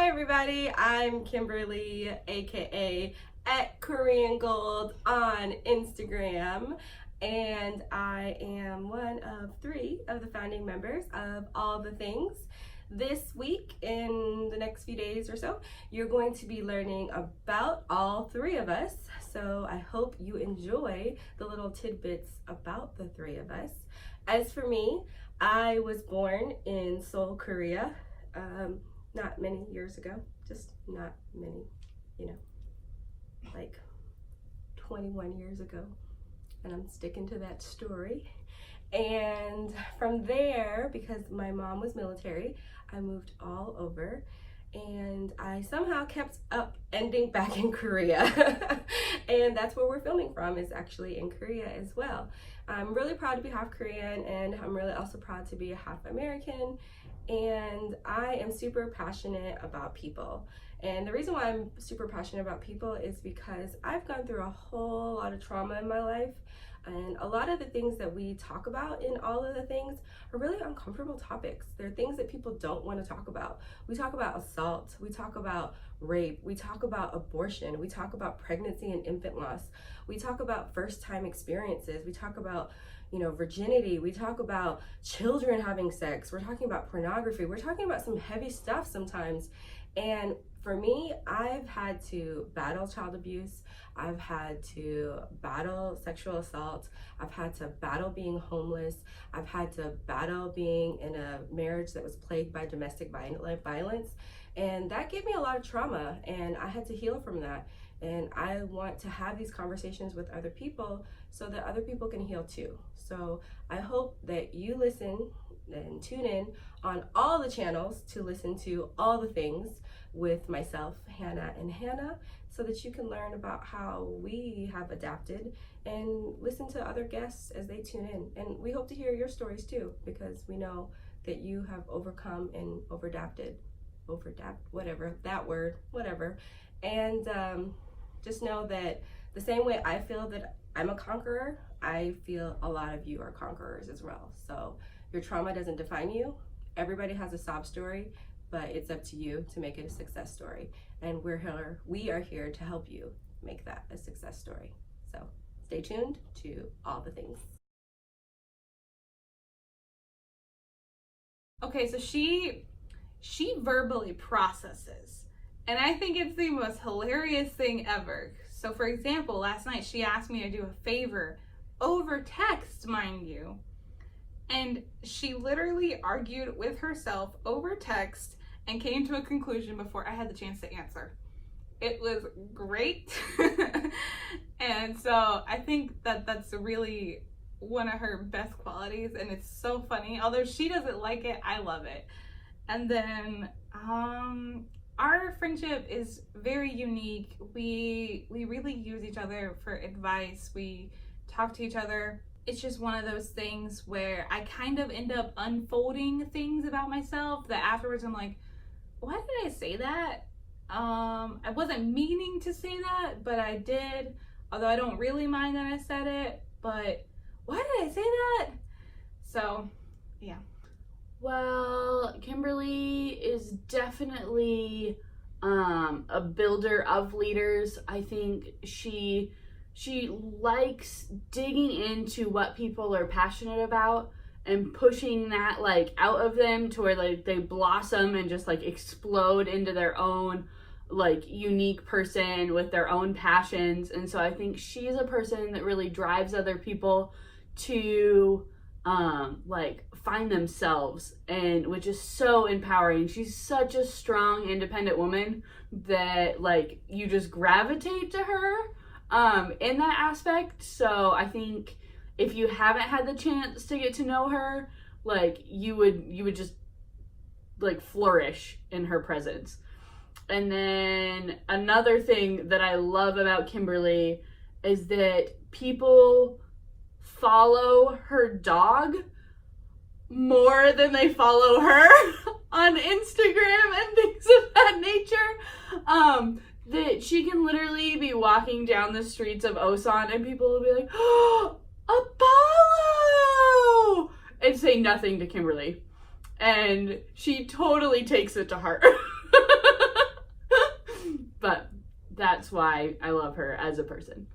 Hi everybody, I'm Kimberly, aka at Korean Gold on Instagram, and I am one of 3 of the founding members of All the Things. This week, in the next few days or so, you're going to be learning about all 3 of us. So I hope you enjoy the little tidbits about the 3 of us. As for me, I was born in Seoul, Korea, not many years ago, just not many, like 21 years ago, and I'm sticking to that story. And from there, because my mom was military, I moved all over, and I somehow kept ending back in Korea. And that's where we're filming from, is actually in Korea as well. I'm really proud to be half Korean, and I'm really also proud to be a half American. And I am super passionate about people. And the reason why I'm super passionate about people is because I've gone through a whole lot of trauma in my life. And a lot of the things that we talk about in All of the Things are really uncomfortable topics. They're things that people don't want to talk about. We talk about assault, we talk about rape, we talk about abortion, we talk about pregnancy and infant loss, we talk about first-time experiences, we talk about virginity, we talk about children having sex, we're talking about pornography, we're talking about some heavy stuff sometimes. And for me, I've had to battle child abuse, I've had to battle sexual assault, I've had to battle being homeless, I've had to battle being in a marriage that was plagued by domestic violence, and that gave me a lot of trauma, and I had to heal from that. And I want to have these conversations with other people so that other people can heal too. So I hope that you listen and tune in on all the channels to listen to All the Things with myself, Hannah, and Hannah, so that you can learn about how we have adapted, and listen to other guests as they tune in. And we hope to hear your stories too, because we know that you have overcome and whatever. And just know that the same way I feel that I'm a conqueror, I feel a lot of you are conquerors as well. So your trauma doesn't define you. Everybody has a sob story, but it's up to you to make it a success story. And we are here to help you make that a success story. So stay tuned to All the Things. Okay, so she verbally processes. And I think it's the most hilarious thing ever. So for example, last night she asked me to do a favor over text, mind you. And she literally argued with herself over text and came to a conclusion before I had the chance to answer. It was great. And so I think that that's really one of her best qualities, and it's so funny. Although she doesn't like it, I love it. And then our friendship is very unique. We really use each other for advice. We talk to each other. It's just one of those things where I kind of end up unfolding things about myself that afterwards I'm like, why did I say that? I wasn't meaning to say that, but I did. Although I don't really mind that I said it, but why did I say that? So, yeah. Well, Kimberly is definitely a builder of leaders. I think she likes digging into what people are passionate about and pushing that out of them to where they blossom and just explode into their own unique person with their own passions. And so I think she's a person that really drives other people to find themselves, and which is so empowering. She's such a strong, independent woman that you just gravitate to her in that aspect. So I think if you haven't had the chance to get to know her, you would just flourish in her presence. And then another thing that I love about Kimberly is that people follow her dog more than they follow her on Instagram and things of that nature. That she can literally be walking down the streets of Osan and people will be like, "Oh, Apollo!" and say nothing to Kimberly. And she totally takes it to heart. but that's why I love her as a person.